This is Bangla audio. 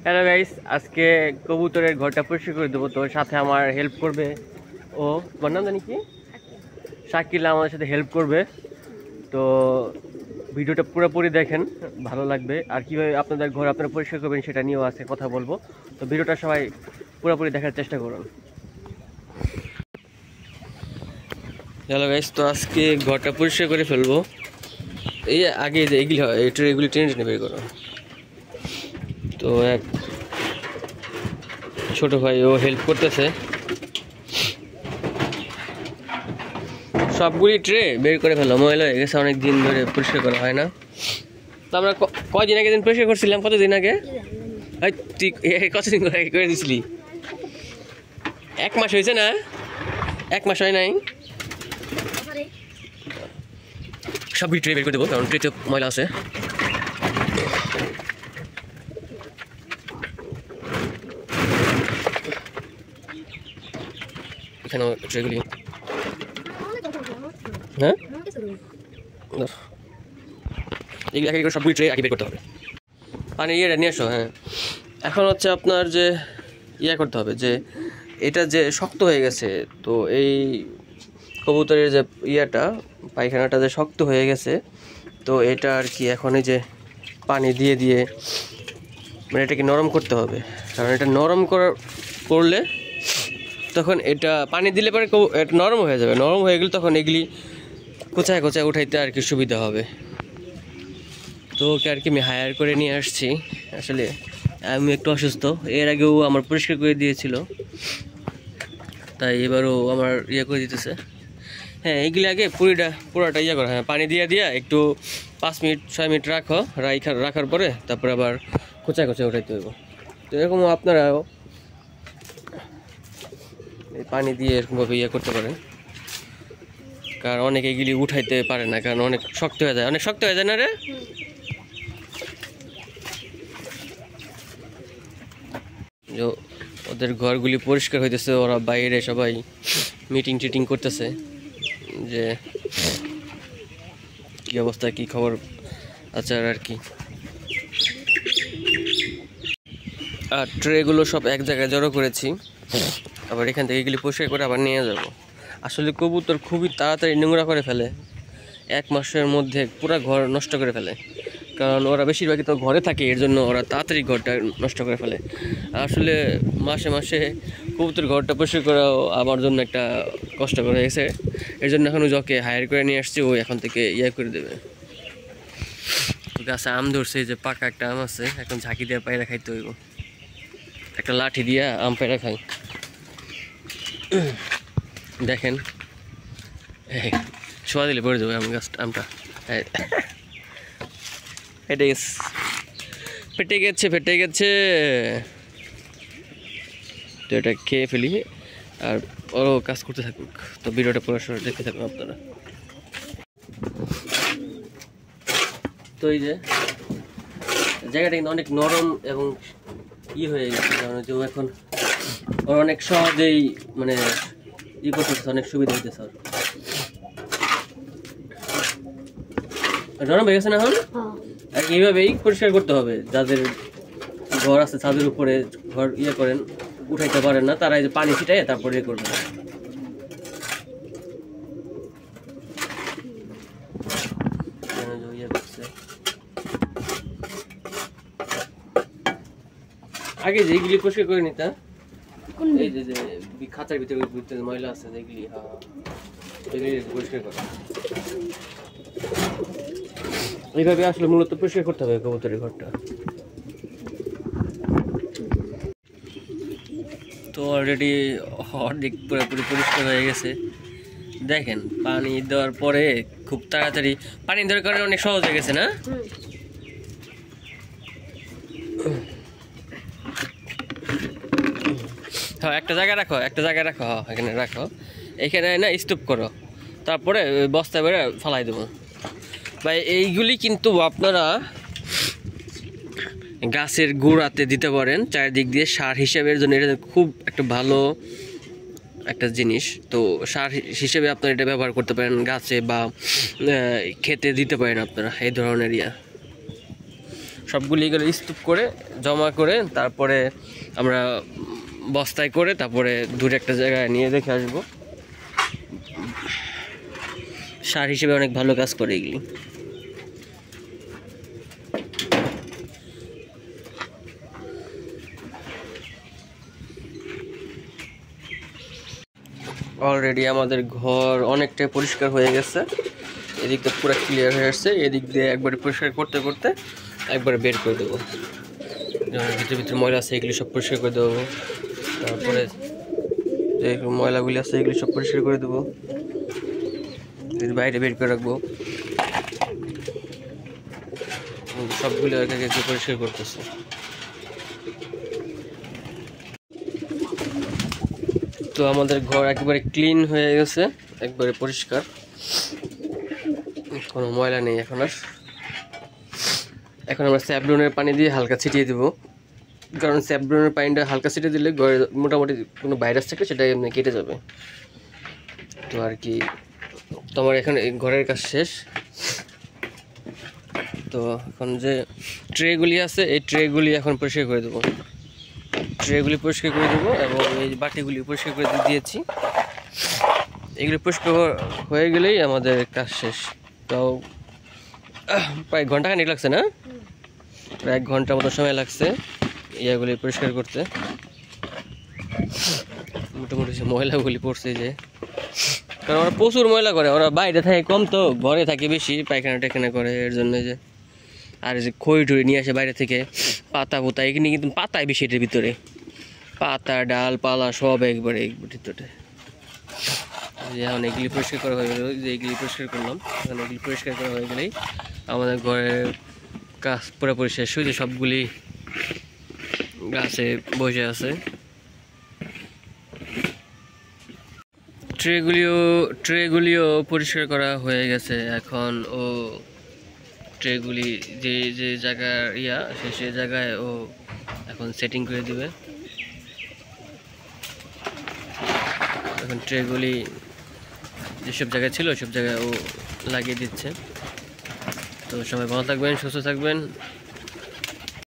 হ্যালো গাইস, আজকে কবুতরের ঘরটা পরিষ্কার করে দেবো। তো সাথে আমার হেল্প করবে ও, তোমার নাম জানি কি, শাকিলা আমাদের সাথে হেল্প করবে। তো ভিডিওটা পুরোপুরি দেখেন, ভালো লাগবে। আর কীভাবে আপনাদের ঘর আপনারা পরিষ্কার করবেন সেটা নিয়েও আজকে কথা বলবো। তো ভিডিওটা সবাই পুরোপুরি দেখার চেষ্টা করুন। হ্যালো গাইস, তো আজকে ঘরটা পরিষ্কার করে ফেলবো। এই আগে যে এগুলি হয় এগুলি টেনে টেনে বের করো। তো এক ছোট ভাই ও হেল্প করতেছে, সবগুলি ট্রে বের করে ফেলো, ময়লা হয়ে গেছে, অনেক দিন ধরে পরিষ্কার করা হয় না। তো আমরা কয়দিন আগে দিন পরিষ্কার করছিলাম, কতদিন আগে? তুই কতদিন আগে করে দিছিলি? 1 মাস হয়েছে না? 1 মাস হয় নাই। সবগুলি ট্রে বের করে দেবো, কারণ ট্রেতে ময়লা আছে। এখানে ট্রেগুলি, হ্যাঁ এগুলো এক করে সবগুলি ট্রে আগে বের করতে হবে। পানি ইয়েটা নিয়ে আসো। হ্যাঁ, এখন হচ্ছে আপনার যে করতে হবে, যে এটা যে শক্ত হয়ে গেছে, তো এই কবুতরের যে পায়খানাটা যে শক্ত হয়ে গেছে, তো এটা আর কি এখন এই যে পানি দিয়ে দিয়ে মানে এটাকে নরম করতে হবে। কারণ এটা নরম করলে তখন এটা পানি দিলে পরে এটা নরম হয়ে যাবে। নরম হয়ে গেলে তখন এগুলি কোচায় কোচায় উঠাইতে আর কি সুবিধা হবে। তো ওকে আর কি আমি হায়ার করে নিয়ে আসছি। আসলে আমি একটু অসুস্থ, এর আগেও আমার পরিষ্কার করে দিয়েছিল, তাই এবারও আমার করে দিতেছে। হ্যাঁ, এইগুলি আগে পুরোটা করো। হ্যাঁ, পানি দিয়ে একটু 5 মিনিট 6 মিনিট রাখার পরে তারপরে আবার কোচায় কোচায় উঠাইতে হইব। তো এরকম আপনারাও এই পানি দিয়ে এরকমভাবে করতে পারেন। কারণ অনেকে এগুলি উঠাইতে পারে না, কারণ অনেক শক্ত হয়ে যায় না রে। ওদের ঘরগুলি পরিষ্কার হইতেছে, ওরা বাইরে সবাই মিটিং টিটিং করতেছে যে কি অবস্থা, কি খবর আছে আর কি। আর ট্রেগুলো সব এক জায়গায় জড়ো করেছি, আবার এখান থেকে এগুলি পরিষ্কার করে আবার নিয়ে যাব। আসলে কবুতর খুবই তাড়াতাড়ি নোংরা করে ফেলে, 1 মাসের মধ্যে পুরো ঘর নষ্ট করে ফেলে। কারণ ওরা বেশিরভাগই তো ঘরে থাকে, এর জন্য ওরা তাড়াতাড়ি ঘরটা নষ্ট করে ফেলে। আসলে মাসে মাসে কবুতর ঘরটা পরিষ্কার করাও আমার জন্য একটা কষ্টকর হয়ে গেছে। এর জন্য এখন ওকে হায়ার করে নিয়ে আসছি, ও এখন থেকে করে দেবে। গাছে আম ধরছে, যে পাকা একটা আম আছে, এখন ঝাঁকি দিয়ে পায়রা খাইতে হইব। একটা লাঠি দিয়া আম পায়রা খাই, দেখেন ছোঁয়া দিলে পড়ে যাবে আমটা। ফেটে গেছে। তো এটা খেয়ে ফেলি, আর ওরও কাজ করতে থাকুক। তো ভিডিওটা পুরো দেখতে থাকুন আপনারা। তো এই যে জায়গাটা কিন্তু অনেক নরম এবং হয়ে গেছে, কারণ যে এখন ওর অনেক সহজেই মানে করতেছে, অনেক সুবিধা হইতেছে। নরম হয়ে গেছে না এখন। আর এইভাবেই পরিষ্কার করতে হবে। যাদের ঘর আছে ছাদের উপরে, ঘর করেন, উঠাইতে পারেন না, তারা এই যে পানি ছিটাই তারপরে করবে। আগে যেগুলি পরিষ্কার করে নিতা, এই যে খাঁচার ভিতরে ময়লা আছে যেগুলি, পরিষ্কার করা। এইভাবে আসলে মূলত পরিষ্কার করতে হবে কবুতরের ঘরটা। তো অলরেডি অর্ধেক পুরোপুরি পরিষ্কার হয়ে গেছে। দেখেন পানি দেওয়ার পরে খুব তাড়াতাড়ি পানি দেওয়ার কারণে অনেক সহজ হয়ে গেছে না। হ্যাঁ, একটা জায়গায় রাখো। হ্যাঁ, এখানে রাখো, এখানে না স্টপ করো, তারপরে বস্তায় বেড়ে ফালাই দেবো। ভাই এইগুলি কিন্তু আপনারা গাছের গোড়াতে দিতে পারেন, চারিদিক দিয়ে সার হিসেবের জন্য। এটা খুব একটা ভালো একটা জিনিস। তো সার হিসেবে আপনারা এটা ব্যবহার করতে পারেন, গাছে বা খেতে দিতে পারেন আপনারা এই ধরনের সবগুলি এগুলো স্তূপ করে জমা করে তারপরে আমরা বস্তায় করে তারপরে দূরে একটা জায়গায় নিয়ে রেখে আসবো। সার হিসেবে অনেক ভালো কাজ করে এগুলি। অলরেডি আমাদের ঘর অনেকটাই পরিষ্কার হয়ে গেছে, এদিকটা পুরো ক্লিয়ার হয়ে আসছে। এদিক দিয়ে একবারে পরিষ্কার করতে করতে একবারে বের করে দেবো, ভিতরে ভিতরে ময়লা আছে এগুলি সব পরিষ্কার করে দেবো। তারপরে যে ময়লাগুলি আছে এগুলি সব পরিষ্কার করে দেবো, বাইরে বের করে রাখবো। সবগুলো একটু পরিষ্কার করতেছে। তো আমাদের ঘর একেবারে ক্লিন হয়ে গেছে, একবারে পরিষ্কার, কোনো ময়লা নেই এখন আর। এখন আমরা স্যাভলনের পানি দিয়ে হালকা ছিটিয়ে দেবো, কারণ স্যাভলনের পানিটা হালকা ছিটিয়ে দিলে ঘরে মোটামুটি কোনো ভাইরাস থাকলে সেটা এমনি কেটে যাবে। তো আর কি, তোমার এখন ঘরের কাজ শেষ। তো এখন যে ট্রেগুলি আছে এই ট্রেগুলি এখন পরিষ্কার করে দেবো, ট্রেগুলি পরিষ্কার করে দেবো এবং এই বাটিগুলি পরিষ্কার করে দিয়েছি। এগুলি পরিষ্কার হয়ে গেলেই আমাদের কাজ শেষ। তাও প্রায় ঘন্টাখানেক লাগছে না, প্রায় 1 ঘন্টার মতো সময় লাগছে ইয়াগুলি পরিষ্কার করতে। মোটামুটি ময়লাগুলি পড়ছে যে, কারণ ওরা প্রচুর ময়লা করে, ওরা বাইরে থাকে কম তো ঘরে থাকে বেশি, পায়খানা টায়খানা করে এর জন্য যে। আর যে খড়ি টড়ি নিয়ে আসে বাইরে থেকে, পাতা পোতা এখানে কিন্তু পাতায় বেশি, এটার ভিতরে পাতা ডাল পালা সব একবারে ভিতরে। এখন এগুলি পরিষ্কার করা হয়ে গেল, যে এগুলি পরিষ্কার করলাম, এখন এগুলি পরিষ্কার করা হয়ে গেলেই আমাদের ঘরের কাজ পুরোপুরি শেষ হয়েছে। সবগুলি গাছে বসে আছে। ট্রেগুলিও পরিষ্কার করা হয়ে গেছে। এখন ও ট্রেগুলি যে যে জায়গার সে জায়গায় ও এখন সেটিং করে দিবে। এখন ট্রেগুলি যেসব জায়গায় ছিল সব জায়গায় ও লাগিয়ে দিচ্ছে। তো সবাই ভালো থাকবেন, সুস্থ থাকবেন।